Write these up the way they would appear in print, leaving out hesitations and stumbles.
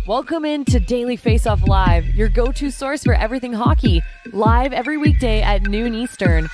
Welcome into Daily Faceoff Live, your go-to source for everything hockey. Live every weekday at noon Eastern.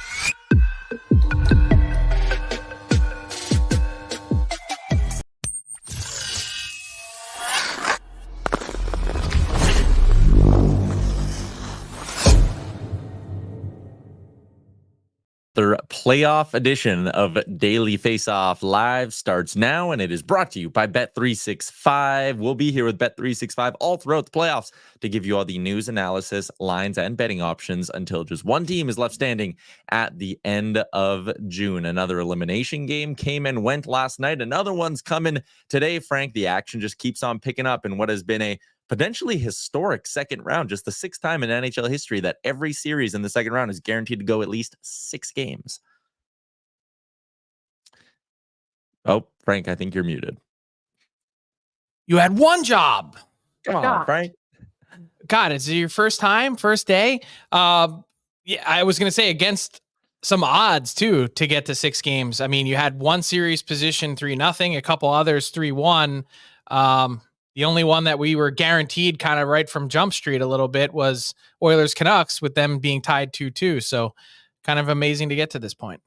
The playoff edition of Daily Faceoff Live starts now, and it is brought to you by Bet365. We'll be here with Bet365 all throughout the playoffs to give you all the news, analysis, lines, and betting options until just one team is left standing at the end of June. Another elimination game came and went last night. Another one's coming today, Frank. The action just keeps on picking up in what has been a potentially historic second round, just the sixth time in NHL history that every series in the second round is guaranteed to go at least 6 games. Oh, Frank, I think you're muted. You had one job. Come on, Frank. God, is it your first time, first day? Yeah, I was going to say against some odds too to get to 6 games. I mean, you had one series position 3-0, a couple others 3-1. The only one that we were guaranteed kind of right from Jump Street a little bit was Oilers Canucks, with them being tied 2-2. So kind of amazing to get to this point.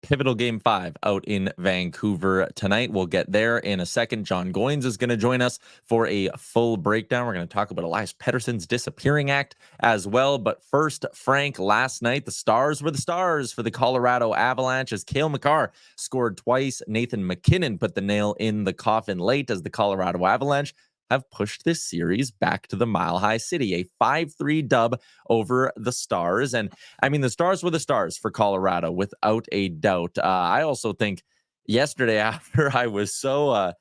Pivotal game 5 out in Vancouver tonight. We'll get there in a second. Jon Goyens is going to join us for a full breakdown. We're going to talk about Elias Pettersson's disappearing act as well. But first, Frank, last night, the stars were the stars for the Colorado Avalanche as Cale Makar scored twice. Nathan MacKinnon put the nail in the coffin late as the Colorado Avalanche have pushed this series back to the Mile High City, a 5-3 dub over the Stars. And I mean, the Stars were the stars for Colorado without a doubt. I also think yesterday, after I was so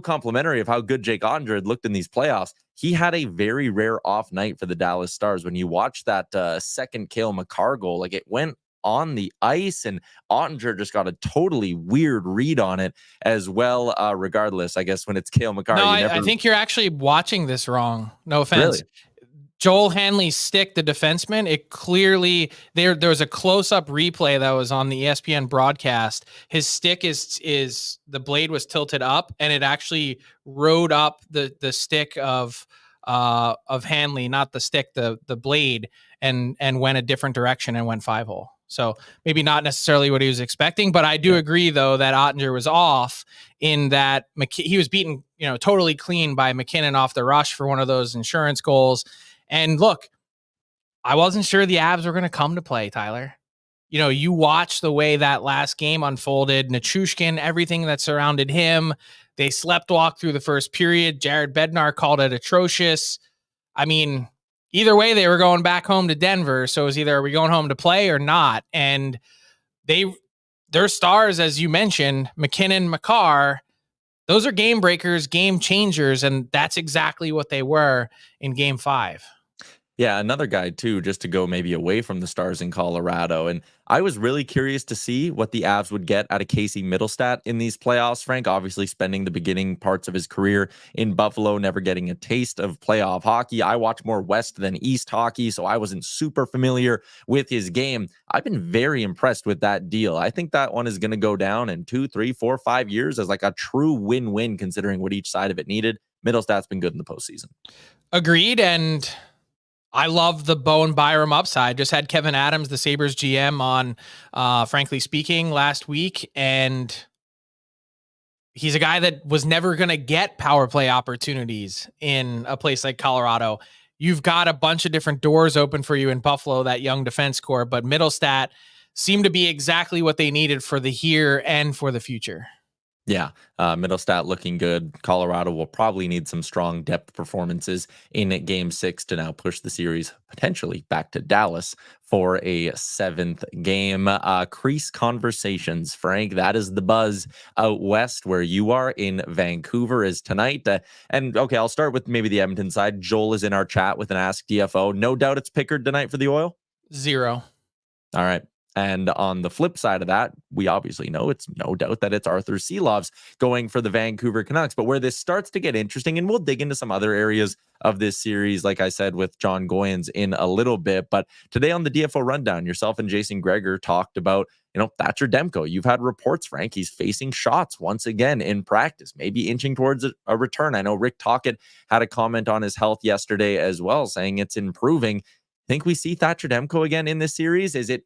complimentary of how good Jake Oettinger had looked in these playoffs, he had a very rare off night for the Dallas Stars. When you watch that second Cale Makar goal, like, it went on the ice, and Oettinger just got a totally weird read on it as well. Regardless, I guess when it's Cale Makar, no, I think you're actually watching this wrong. No offense. Really? Joel Hanley's stick, the defenseman, it clearly there was a close-up replay that was on the ESPN broadcast. His stick is the blade was tilted up, and it actually rode up the stick of Hanley, not the stick, the blade, and went a different direction and went 5-hole. So maybe not necessarily what he was expecting, but I do agree though that Oettinger was off in that he was beaten, totally clean by MacKinnon off the rush for one of those insurance goals. And look, I wasn't sure the Avs were going to come to play, Tyler. You watch the way that last game unfolded, Nichushkin, everything that surrounded him. They slept walk through the first period. Jared Bednar called it atrocious. I mean, either way, they were going back home to Denver. So it was either, are we going home to play or not? And their stars, as you mentioned, MacKinnon, Makar, those are game breakers, game changers. And that's exactly what they were in game 5. Yeah, another guy too, just to go maybe away from the Stars in Colorado. And I was really curious to see what the Avs would get out of Casey Middlestat in these playoffs. Frank, obviously spending the beginning parts of his career in Buffalo, never getting a taste of playoff hockey. I watch more West than East hockey, so I wasn't super familiar with his game. I've been very impressed with that deal. I think that one is going to go down in 2, 3, 4, 5 years as like a true win-win, considering what each side of it needed. Middlestat's been good in the postseason. Agreed, and I love the Bowen Byram upside. Just had Kevin Adams, the Sabres GM, on Frankly Speaking last week, and he's a guy that was never going to get power play opportunities in a place like Colorado. You've got a bunch of different doors open for you in Buffalo, that young defense core, but Middlestat seemed to be exactly what they needed for the here and for the future. Yeah, Middlestat looking good. Colorado will probably need some strong depth performances in Game 6 to now push the series potentially back to Dallas for a 7th game. Crease Conversations, Frank, that is the buzz out west where you are in Vancouver is tonight. And okay, I'll start with maybe the Edmonton side. Joel is in our chat with an AskDFO. No doubt it's Pickard tonight for the Oil? 0. All right. And on the flip side of that, we obviously know it's no doubt that it's Arthur Silovs going for the Vancouver Canucks. But where this starts to get interesting, and we'll dig into some other areas of this series, like I said, with Jon Goyens in a little bit. But today on the DFO Rundown, yourself and Jason Gregor talked about Thatcher Demko, you've had reports, Frank, he's facing shots once again in practice, maybe inching towards a return. I know Rick Tocchet had a comment on his health yesterday as well, saying it's improving. Think we see Thatcher Demko again in this series? Is it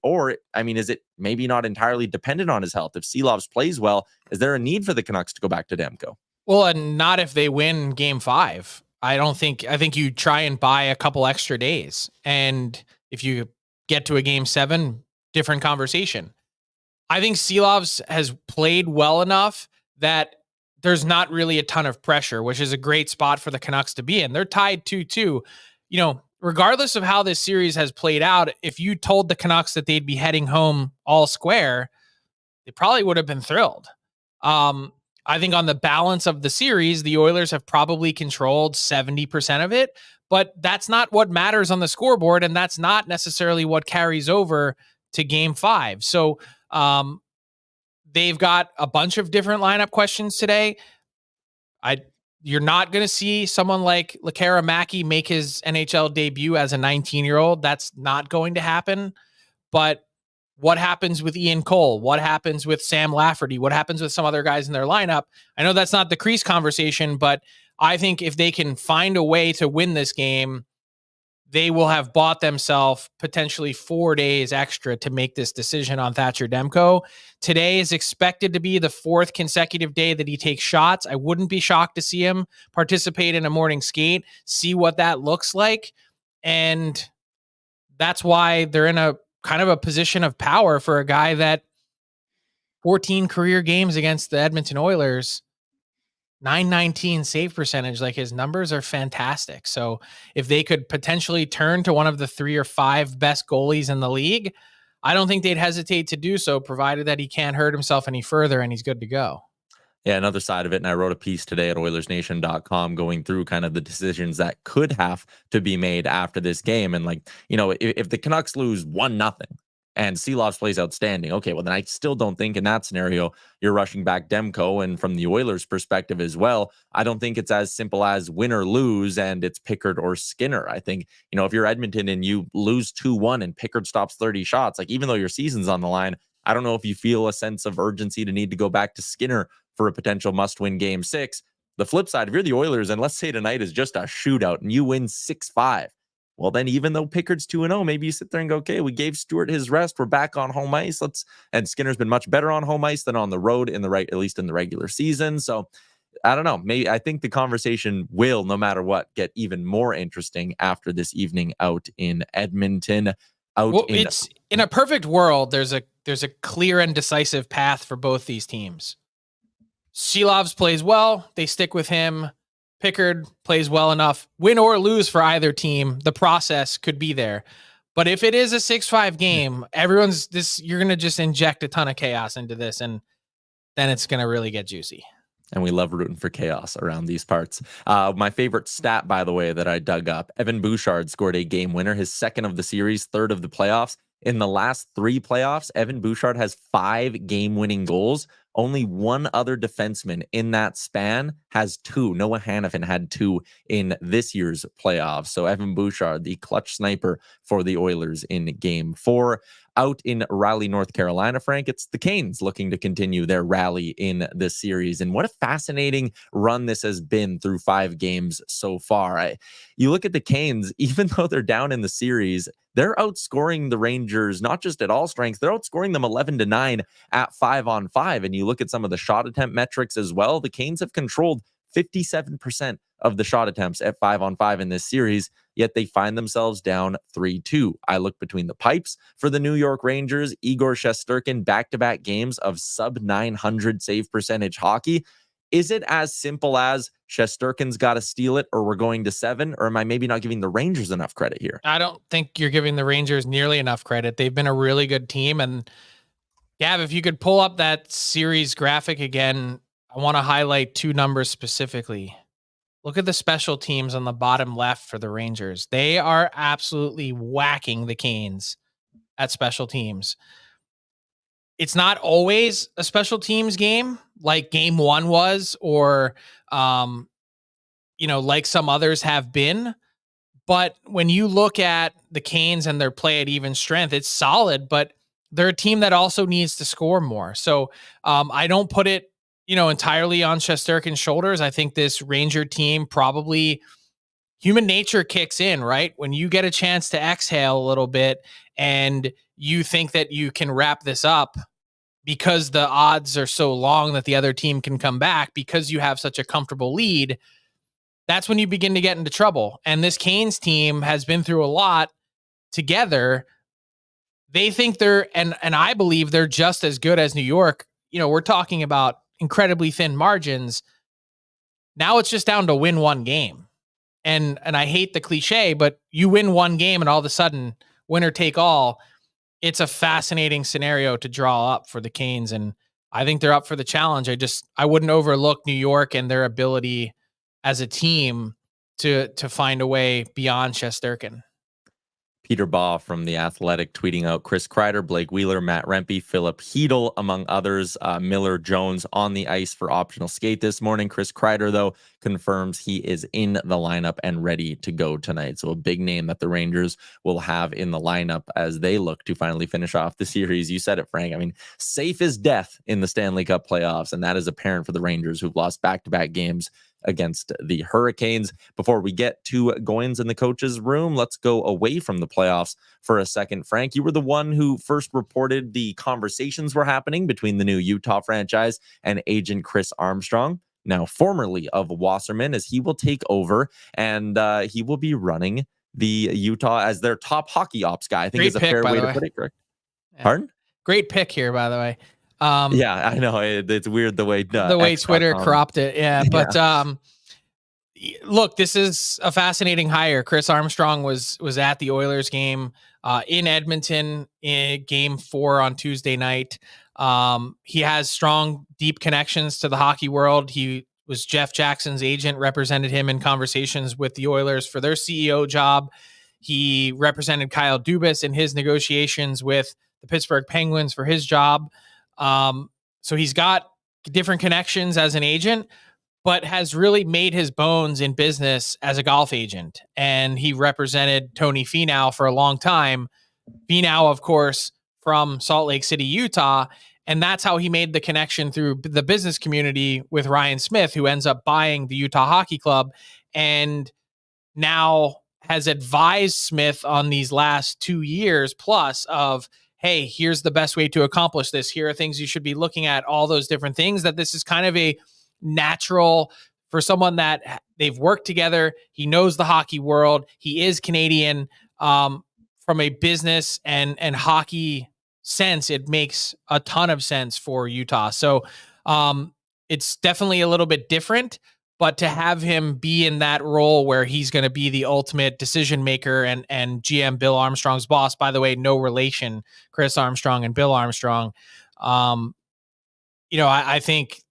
maybe not entirely dependent on his health? If Seelovs plays well, is there a need for the Canucks to go back to Demko? Well, and not if they win game 5. I think you try and buy a couple extra days. And if you get to a game 7, different conversation. I think Seelovs has played well enough that there's not really a ton of pressure, which is a great spot for the Canucks to be in. They're tied 2-2. Regardless of how this series has played out, if you told the Canucks that they'd be heading home all square, they probably would have been thrilled. I think on the balance of the series, the Oilers have probably controlled 70% of it, but that's not what matters on the scoreboard, and that's not necessarily what carries over to game 5. So they've got a bunch of different lineup questions today. You're not going to see someone like Lekara Mackey make his NHL debut as a 19-year-old. That's not going to happen. But what happens with Ian Cole? What happens with Sam Lafferty? What happens with some other guys in their lineup? I know that's not the Crease conversation, but I think if they can find a way to win this game, they will have bought themselves potentially 4 days extra to make this decision on Thatcher Demko. Today is expected to be the 4th consecutive day that he takes shots. I wouldn't be shocked to see him participate in a morning skate, see what that looks like. And that's why they're in a kind of a position of power for a guy that 14 career games against the Edmonton Oilers, .919 save percentage. Like, his numbers are fantastic. So if they could potentially turn to one of the 3 or 5 best goalies in the league, I don't think they'd hesitate to do so, provided that he can't hurt himself any further and he's good to go. Yeah, another side of it, and I wrote a piece today at OilersNation.com going through kind of the decisions that could have to be made after this game. And if the Canucks lose 1-0 and Seelovs plays outstanding, okay, well then I still don't think in that scenario you're rushing back Demko. And from the Oilers' perspective as well, I don't think it's as simple as win or lose and it's Pickard or Skinner. I think, if you're Edmonton and you lose 2-1 and Pickard stops 30 shots, like, even though your season's on the line, I don't know if you feel a sense of urgency to need to go back to Skinner for a potential must-win game 6. The flip side, if you're the Oilers and let's say tonight is just a shootout and you win 6-5, well, then even though Pickard's 2-0, maybe you sit there and go, okay, we gave Stewart his rest. We're back on home ice. And Skinner's been much better on home ice than on the road at least in the regular season. So I don't know. Maybe I think the conversation will, no matter what, get even more interesting after this evening out in Edmonton. It's in a perfect world. There's a clear and decisive path for both these teams. Seelovs plays well, they stick with him. Pickard plays well enough, win or lose for either team, the process could be there. But if it is a 6-5 game, you're going to just inject a ton of chaos into this, and then it's going to really get juicy. And we love rooting for chaos around these parts. My favorite stat, by the way, that I dug up, Evan Bouchard scored a game winner, his 2nd of the series, 3rd of the playoffs. In the last 3 playoffs, Evan Bouchard has 5 game-winning goals. Only one other defenseman in that span has 2. Noah Hannafin had 2 in this year's playoffs. So Evan Bouchard, the clutch sniper for the Oilers in game 4. Out in Raleigh, North Carolina, Frank, it's the Canes looking to continue their rally in this series. And what a fascinating run this has been through 5 games so far. You look at the Canes, even though they're down in the series, they're outscoring the Rangers, not just at all strengths, they're outscoring them 11-9 at 5-on-5. And you look at some of the shot attempt metrics as well. The Canes have controlled 57% of the shot attempts at 5-on-5 in this series, yet they find themselves down 3-2. I look between the pipes for the New York Rangers. Igor Shesterkin, back-to-back games of sub-900 save percentage hockey. Is it as simple as Shesterkin's got to steal it or we're going to 7? Or am I maybe not giving the Rangers enough credit here? I don't think you're giving the Rangers nearly enough credit. They've been a really good team. And Gav, if you could pull up that series graphic again, I want to highlight 2 numbers specifically. Look at the special teams on the bottom left for the Rangers. They are absolutely whacking the Canes at special teams. It's not always a special teams game like game 1 was, or, like some others have been. But when you look at the Canes and their play at even strength, it's solid, but they're a team that also needs to score more. So I don't put it, entirely on Shesterkin's shoulders. I think this Ranger team probably human nature kicks in, right? When you get a chance to exhale a little bit and you think that you can wrap this up because the odds are so long that the other team can come back because you have such a comfortable lead, that's when you begin to get into trouble. And this Canes team has been through a lot together. They think and I believe they're just as good as New York. We're talking about incredibly thin margins. Now it's just down to win one game. And I hate the cliche, but you win one game and all of a sudden, winner take all. It's a fascinating scenario to draw up for the Canes, and I think they're up for the challenge. I wouldn't overlook New York and their ability as a team to find a way beyond Shesterkin. Peter Baugh from The Athletic tweeting out Chris Kreider, Blake Wheeler, Matt Rempe, Philip Hedl, among others. Miller Jones on the ice for optional skate this morning. Chris Kreider, though, confirms he is in the lineup and ready to go tonight. So a big name that the Rangers will have in the lineup as they look to finally finish off the series. You said it, Frank. I mean, safe as death in the Stanley Cup playoffs, and that is apparent for the Rangers, who've lost back-to-back games against the Hurricanes. Before we get to Goyens in the coach's room, let's go away from the playoffs for a second. Frank, you were the one who first reported the conversations were happening between the new Utah franchise and agent Chris Armstrong, now formerly of Wasserman, as he will take over and he will be running the Utah as their top hockey ops guy. I think is a fair way to put it, correct? Yeah. Pardon? Great pick here, by the way. Yeah, I know it's weird the way Twitter cropped it. Yeah, but look, this is a fascinating hire. Chris Armstrong was at the Oilers game in Edmonton in Game 4 on Tuesday night. He has strong, deep connections to the hockey world. He was Jeff Jackson's agent, represented him in conversations with the Oilers for their CEO job. He represented Kyle Dubas in his negotiations with the Pittsburgh Penguins for his job. So he's got different connections as an agent, but has really made his bones in business as a golf agent. And he represented Tony Finau for a long time. Finau, of course, from Salt Lake City, Utah. And that's how he made the connection through the business community with Ryan Smith, who ends up buying the Utah Hockey Club and now has advised Smith on these last 2 years plus of, hey, here's the best way to accomplish this. Here are things you should be looking at, all those different things, that this is kind of a natural for someone that they've worked together. He knows the hockey world. He is Canadian. From a business and hockey sense, it makes a ton of sense for Utah. So it's definitely a little bit different, but to have him be in that role where he's going to be the ultimate decision maker and GM Bill Armstrong's boss, by the way, no relation, Chris Armstrong and Bill Armstrong. I think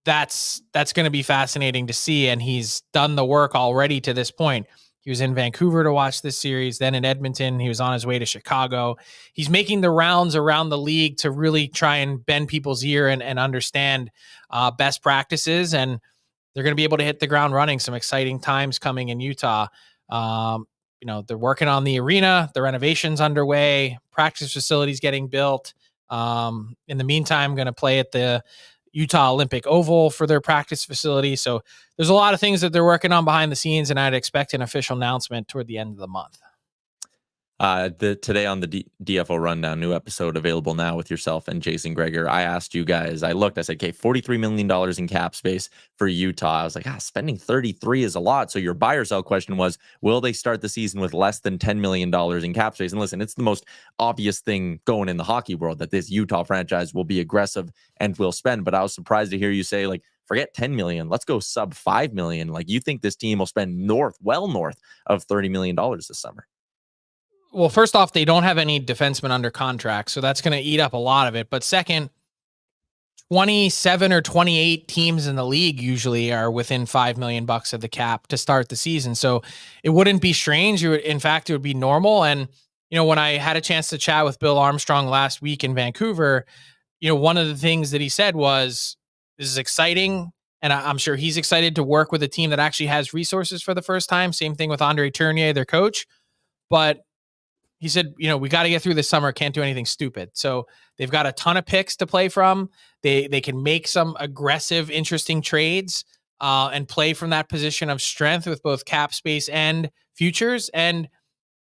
that's going to be fascinating to see. And he's done the work already to this point. He was in Vancouver to watch this series, then in Edmonton. He was on his way to Chicago. He's making the rounds around the league to really try and bend people's ear and understand best practices. And they're going to be able to hit the ground running. Some exciting times coming in Utah. They're working on the arena, the renovation's underway, practice facilities getting built. In the meantime, going to play at the Utah Olympic Oval for their practice facility. So there's a lot of things that they're working on behind the scenes, and I'd expect an official announcement toward the end of the month. Today on the DFO Rundown, new episode available now with yourself and Jason Greger. I asked you guys, I said, okay, $43 million in cap space for Utah. I was like, spending 33 is a lot. So your buy or sell question was, will they start the season with less than $10 million in cap space? And listen, it's the most obvious thing going in the hockey world that this Utah franchise will be aggressive and will spend. But I was surprised to hear you say, forget 10 million. Let's go sub 5 million. You think this team will spend well north of $30 million this summer? Well, first off, they don't have any defensemen under contract, so that's going to eat up a lot of it. But second, 27 or 28 teams in the league usually are within $5 million of the cap to start the season. So it wouldn't be strange. In fact, it would be normal. And, when I had a chance to chat with Bill Armstrong last week in Vancouver, one of the things that he said was, this is exciting. And I'm sure he's excited to work with a team that actually has resources for the first time. Same thing with Andre Tournier, their coach. But he said, we got to get through this summer. Can't do anything stupid. So they've got a ton of picks to play from. They can make some aggressive, interesting trades and play from that position of strength with both cap space and futures. And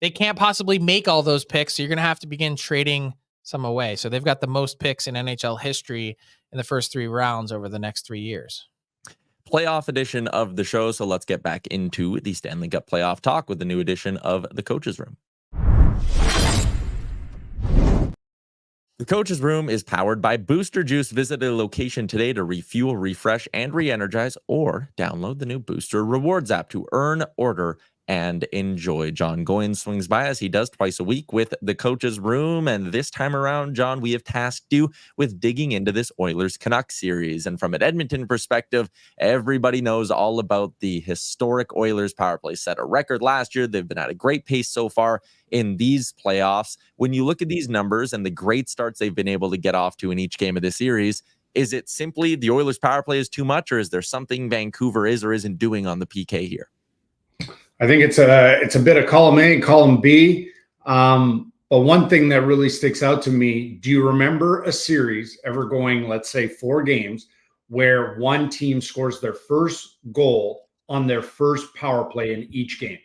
they can't possibly make all those picks. So you're going to have to begin trading some away. So they've got the most picks in NHL history in the first 3 rounds over the next 3 years. Playoff edition of the show. So let's get back into the Stanley Cup playoff talk with the new edition of the Coach's Room. The Coach's Room is powered by Booster Juice. Visit a location today to refuel, refresh, and re-energize, or download the new Booster Rewards app to earn, order, and enjoy. Jon Goyens swings by, as he does twice a week, with the Coach's Room. And this time around, Jon, we have tasked you with digging into this Oilers Canucks series. And from an Edmonton perspective, everybody knows all about the historic Oilers power play. Set a record last year. They've been at a great pace so far in these playoffs. When you look at these numbers and the great starts they've been able to get off to in each game of this series, is it simply the Oilers power play is too much, or is there something Vancouver is or isn't doing on the PK here? I think it's a bit of column A and column B. But one thing that really sticks out to me, do you remember a series ever going, let's say 4 games, where one team scores their first goal on their first power play in each game?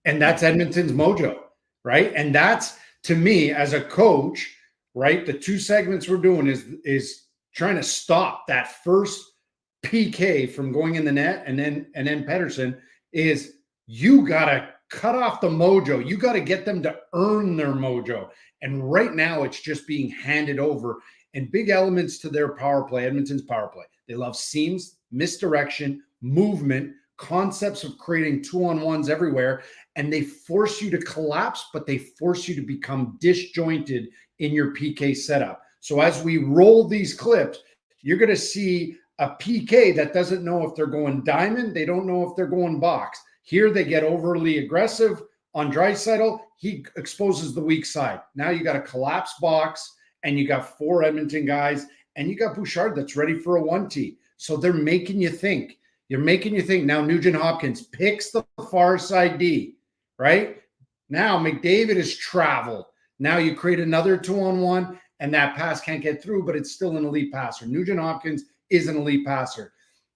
And that's Edmonton's mojo, right? And that's, to me, as a coach, right, the 2 segments we're doing is trying to stop that first PK from going in the net, and then Pettersson is, you got to cut off the mojo. You got to get them to earn their mojo. And right now it's just being handed over. And big elements to their power play, Edmonton's power play. They love seams, misdirection, movement, concepts of creating 2-on-1s everywhere. And they force you to collapse, but they force you to become disjointed in your PK setup. So as we roll these clips, you're going to see a PK that doesn't know if they're going diamond. They don't know if they're going box. Here they get overly aggressive on Draisaitl. He exposes the weak side. Now you got a collapse box, and you got 4 Edmonton guys, and you got Bouchard that's ready for a 1T. So they're making you think. You're making you think. Now Nugent Hopkins picks the far side D, right? Now McDavid has traveled. Now you create another 2-on-1, and that pass can't get through, but it's still an elite passer. Nugent Hopkins is an elite passer.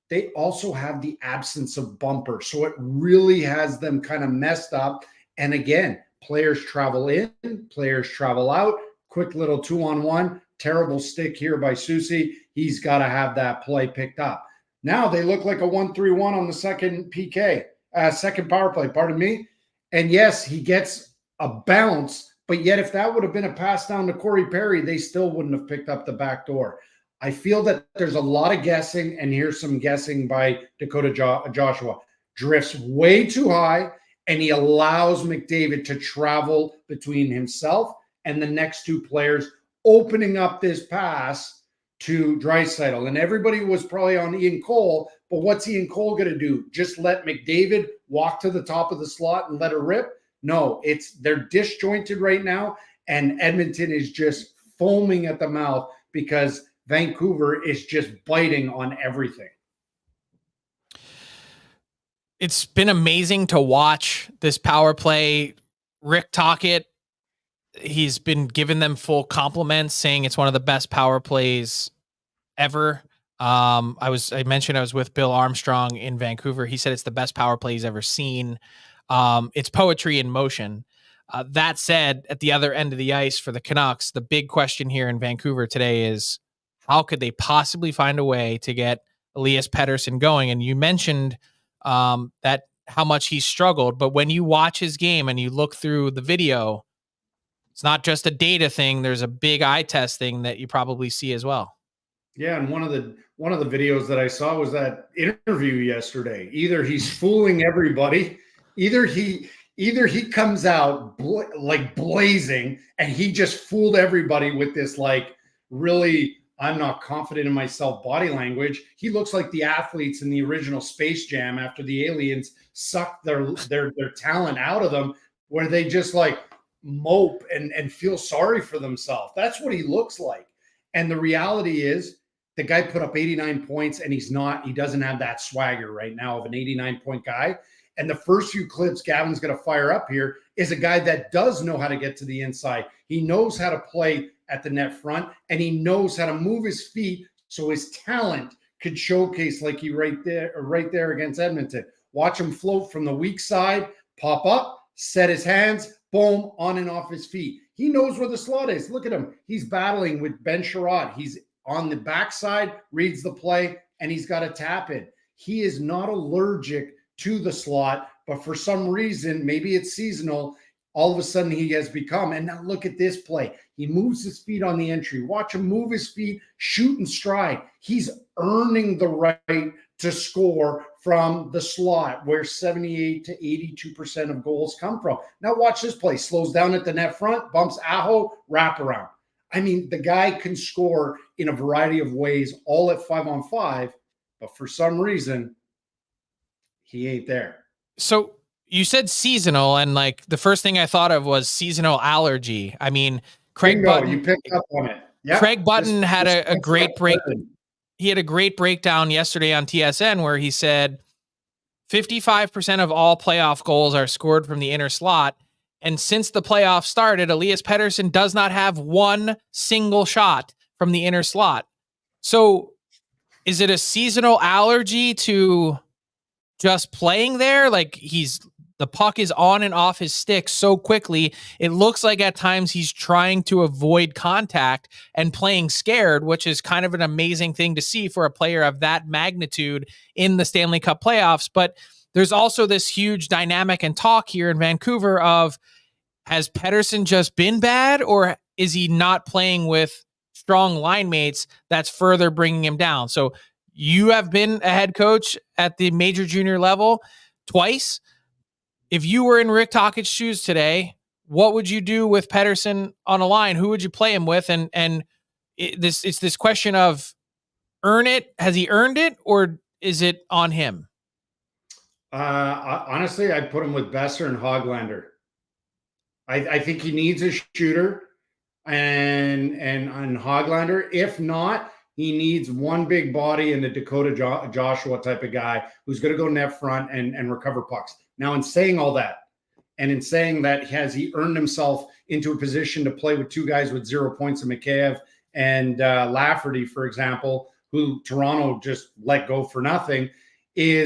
They also have the absence of bumper. So it really has them kind of messed up. And again, players travel in, players travel out, quick little 2-on-1, terrible stick here by Susie. He's got to have that play picked up. Now they look like a 1-3-1 on the second PK, second power play, pardon me. And yes, he gets a bounce, but yet if that would have been a pass down to Corey Perry, they still wouldn't have picked up the back door. I feel that there's a lot of guessing, and here's some guessing by Dakota Joshua. Drifts way too high, and he allows McDavid to travel between himself and the next 2 players, opening up this pass to Draisaitl. And everybody was probably on Ian Cole, but what's Ian Cole going to do? Just let McDavid walk to the top of the slot and let it rip? No, they're disjointed right now, and Edmonton is just foaming at the mouth because Vancouver is just biting on everything. It's been amazing to watch this power play. Rick Tocchet, he's been giving them full compliments, saying it's one of the best power plays ever. I mentioned I was with Bill Armstrong in Vancouver. He said it's the best power play he's ever seen. It's poetry in motion. That said, at the other end of the ice for the Canucks, the big question here in Vancouver today is, how could they possibly find a way to get Elias Pettersson going? And you mentioned that how much he struggled, but when you watch his game and you look through the video, it's not just a data thing. There's a big eye test thing that you probably see as well. Yeah, and one of the videos that I saw was that interview yesterday. Either he's fooling everybody, either he comes out like blazing, and he just fooled everybody with this like really, I'm not confident in myself body language. He looks like the athletes in the original Space Jam after the aliens sucked their talent out of them, where they just like mope and feel sorry for themselves. That's what he looks like. And the reality is the guy put up 89 points, and he doesn't have that swagger right now of an 89-point guy. And the first few clips Gavin's going to fire up here is a guy that does know how to get to the inside. He knows how to play at the net front, and he knows how to move his feet so his talent could showcase like he right there against Edmonton. Watch him float from the weak side, pop up, set his hands, boom, on and off his feet. He knows where the slot is. Look at him. He's battling with Ben Sherrod. He's on the backside, reads the play, and he's got a tap in. He is not allergic to the slot, but for some reason, maybe it's seasonal, all of a sudden he has become. And now look at this play. He moves his feet on the entry. Watch him move his feet, shoot and stride. He's earning the right to score from the slot where 78 to 82% of goals come from. Now watch this play. Slows down at the net front, bumps Aho, wraparound. I mean, the guy can score in a variety of ways, all at 5-on-5, but for some reason, he ain't there. So you said seasonal, and like the first thing I thought of was seasonal allergy. I mean, Craig Button. You picked up on it. Yep. Craig Button had a great break. He had a great breakdown yesterday on TSN where he said 55% of all playoff goals are scored from the inner slot. And since the playoffs started, Elias Pettersson does not have one single shot from the inner slot. So is it a seasonal allergy to just playing there? Like the puck is on and off his stick so quickly. It looks like at times he's trying to avoid contact and playing scared, which is kind of an amazing thing to see for a player of that magnitude in the Stanley Cup playoffs. But there's also this huge dynamic and talk here in Vancouver of, has Pettersson just been bad, or is he not playing with strong line mates that's further bringing him down? So you have been a head coach at the major junior level twice. If you were in Rick Tocchet's shoes today, what would you do with Pettersson on a line? Who would you play him with? And it's this question of earn it. Has he earned it, or is it on him? Honestly, I'd put him with Besser and Höglander. I think he needs a shooter and Höglander. If not, he needs one big body in the Dakota Joshua type of guy who's going to go net front and recover pucks. Now, in saying all that, and in saying that, has he earned himself into a position to play with two guys with 0 points in Mikheyev and Lafferty, for example, who Toronto just let go for nothing, he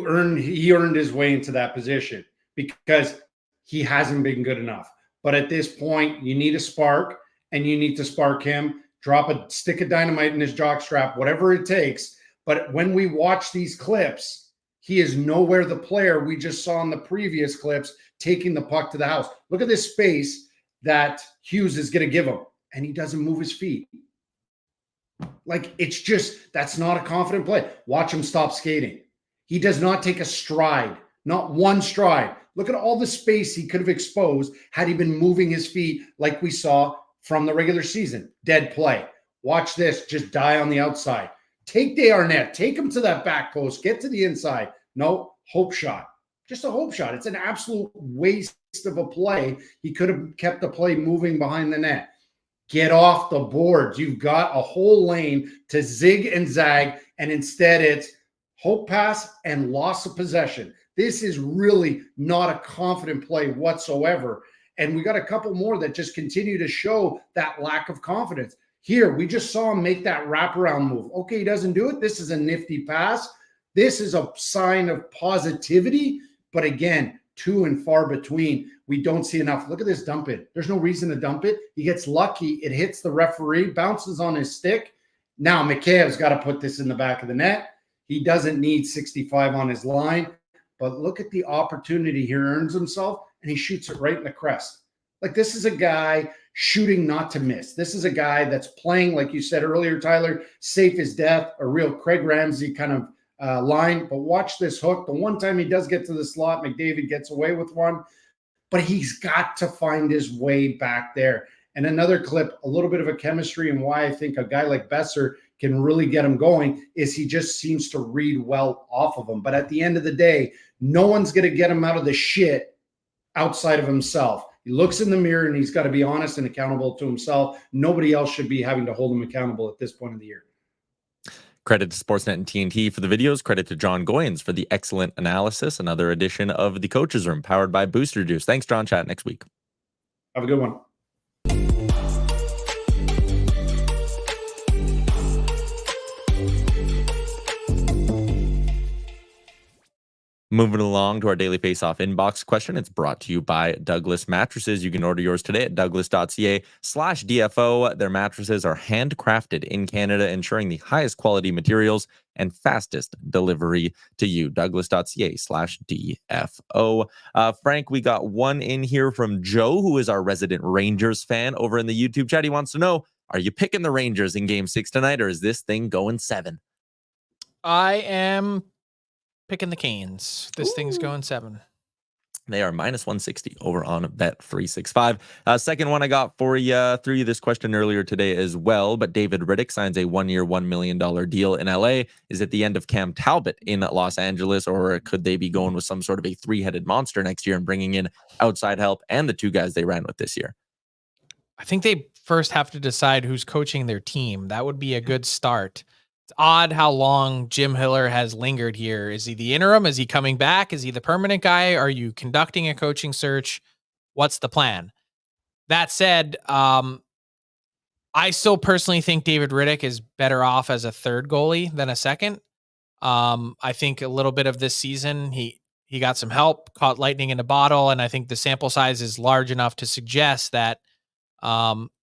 earned his way into that position because he hasn't been good enough. But at this point, you need a spark, and you need to spark him. Drop a stick of dynamite in his jockstrap, whatever it takes. But when we watch these clips, he is nowhere the player we just saw in the previous clips taking the puck to the house. Look at this space that Hughes is going to give him, and he doesn't move his feet. Like, it's just, that's not a confident play. Watch him stop skating. He does not take a stride, not one stride. Look at all the space he could have exposed had he been moving his feet like we saw from the regular season. Dead play. Watch this, just die on the outside. Take Desharnais, take him to that back post, get to the inside. No, hope shot. Just a hope shot. It's an absolute waste of a play. He could have kept the play moving behind the net. Get off the boards. You've got a whole lane to zig and zag, and instead it's hope pass and loss of possession. This is really not a confident play whatsoever. And we got a couple more that just continue to show that lack of confidence. Here, we just saw him make that wraparound move. Okay, he doesn't do it. This is a nifty pass. This is a sign of positivity. But again, few and far between. We don't see enough. Look at this dump it. There's no reason to dump it. He gets lucky. It hits the referee, bounces on his stick. Now Mikheyev's got to put this in the back of the net. He doesn't need 65 on his line. But look at the opportunity he earns himself, and he shoots it right in the crest. Like, this is a guy shooting not to miss. This is a guy that's playing, like you said earlier, Tyler, safe as death, a real Craig Ramsey kind of line. But watch this hook. The one time he does get to the slot, McDavid gets away with one. But he's got to find his way back there. And another clip, a little bit of a chemistry, and why I think a guy like Besser can really get him going is he just seems to read well off of him. But at the end of the day, no one's going to get him out of the shit outside of himself. He looks in the mirror and he's got to be honest and accountable to himself. Nobody else should be having to hold him accountable at this point of the year. Credit to Sportsnet and TNT for the videos. Credit to Jon Goyens for the excellent analysis. Another edition of the Coaches Room powered by Booster Juice. Thanks, John. Chat next week. Have a good one. Moving along to our daily Faceoff inbox question. It's brought to you by Douglas Mattresses. You can order yours today at douglas.ca/DFO. Their mattresses are handcrafted in Canada, ensuring the highest quality materials and fastest delivery to you. Douglas.ca/DFO. Frank, we got one in here from Joe, who is our resident Rangers fan over in the YouTube chat. He wants to know, are you picking the Rangers in Game 6 tonight, or is this thing going 7? I am picking the Canes. This thing's going 7. They are -160 over on Bet365. Second one I got for you. Threw you this question earlier today as well, but David Riddick signs a 1-year, $1 million deal in LA. Is it the end of Cam Talbot in Los Angeles, or could they be going with some sort of a 3-headed monster next year and bringing in outside help and the 2 guys they ran with this year? I think they first have to decide who's coaching their team. That would be a good start. It's odd how long Jim Hiller has lingered here. Is he the interim? Is he coming back? Is he the permanent guy? Are you conducting a coaching search? What's the plan? That said, I still personally think David Riddick is better off as a third goalie than a second. I think a little bit of this season, he got some help, caught lightning in a bottle, and I think the sample size is large enough to suggest that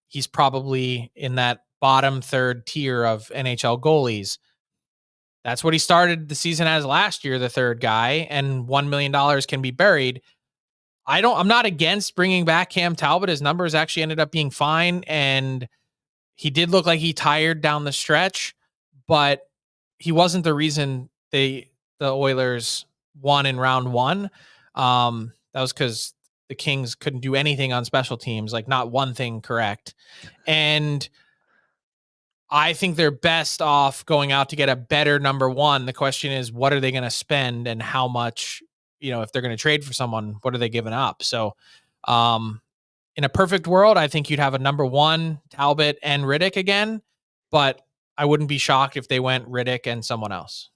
he's probably in that bottom third tier of NHL goalies. That's what he started the season as last year, the third guy, and $1 million can be buried. I'm not against bringing back Cam Talbot. His numbers actually ended up being fine, and he did look like he tired down the stretch, but he wasn't the reason the Oilers won in round 1. That was because the Kings couldn't do anything on special teams, like not one thing correct. And I think they're best off going out to get a better number 1. The question is, what are they going to spend and how much, if they're going to trade for someone, what are they giving up? So in a perfect world, I think you'd have a number 1, Talbot and Riddick again, but I wouldn't be shocked if they went Riddick and someone else.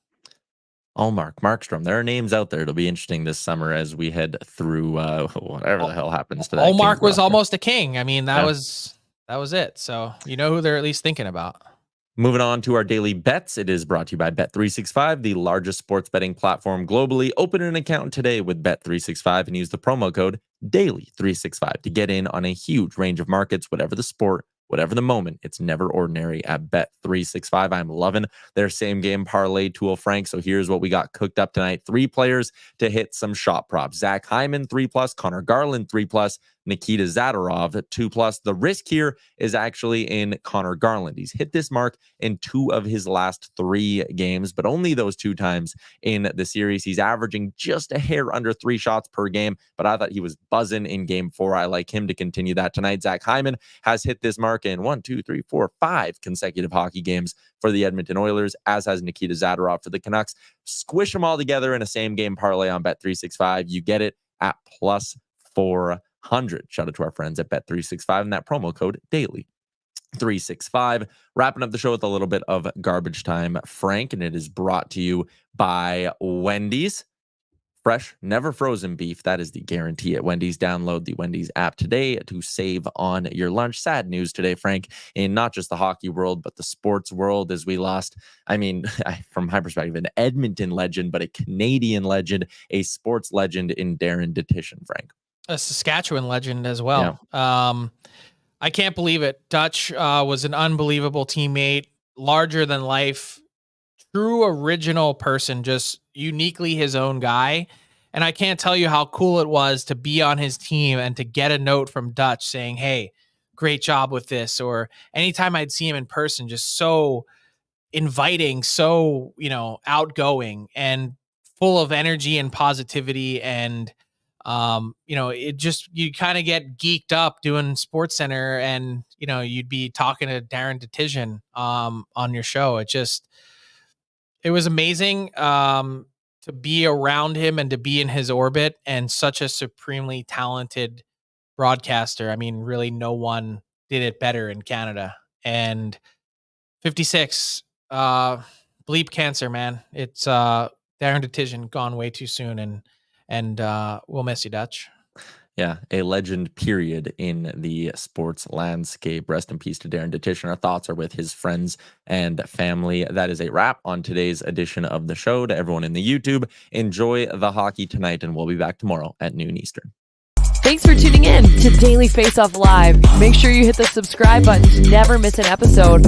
Markstrom. There are names out there. It'll be interesting this summer as we head through whatever the hell happens to that. Allmark was almost a King. I mean, that was it. So you know who they're at least thinking about. Moving on to our daily bets. It is brought to you by Bet365, the largest sports betting platform globally. Open an account today with Bet365 and use the promo code DAILY365 to get in on a huge range of markets, whatever the sport, whatever the moment. It's never ordinary at Bet365. I'm loving their same game parlay tool, Frank. So here's what we got cooked up tonight. 3 players to hit some shot props. Zach Hyman, 3+, Connor Garland, 3+, Nikita Zadorov, 2+. The risk here is actually in Connor Garland. He's hit this mark in 2 of his last 3 games, but only those 2 times in the series. He's averaging just a hair under 3 shots per game, but I thought he was buzzing in game 4. I like him to continue that tonight. Zach Hyman has hit this mark in 5 consecutive hockey games for the Edmonton Oilers, as has Nikita Zadorov for the Canucks. Squish them all together in a same game parlay on Bet365. You get it at +400. Shout out to our friends at Bet365 and that promo code DAILY365. Wrapping up the show with a little bit of garbage time, Frank, and it is brought to you by Wendy's. Fresh, never frozen beef. That is the guarantee at Wendy's. Download the Wendy's app today to save on your lunch. Sad news today, Frank, in not just the hockey world, but the sports world, as we lost, from my perspective, an Edmonton legend, but a Canadian legend, a sports legend in Darren Detition, Frank. A Saskatchewan legend as well. Yeah. I can't believe it. Dutch was an unbelievable teammate, larger than life, true original person, just uniquely his own guy. And I can't tell you how cool it was to be on his team and to get a note from Dutch saying, hey, great job with this. Or anytime I'd see him in person, just so inviting, so, outgoing and full of energy and positivity. And, it just, you kind of get geeked up doing Sports Center and, you'd be talking to Darren Detition on your show. It was amazing to be around him and to be in his orbit, and such a supremely talented broadcaster. I mean, really no one did it better in Canada. And 56 blew bleep cancer, man. It's Darren Detition gone way too soon, and we'll miss you, Dutch. Yeah, a legend, period, in the sports landscape. Rest in peace to Darren Detition. Our thoughts are with his friends and family. That is a wrap on today's edition of the show. To everyone in the YouTube, enjoy the hockey tonight, and we'll be back tomorrow at noon Eastern. Thanks for tuning in to Daily Faceoff Live. Make sure you hit the subscribe button to never miss an episode.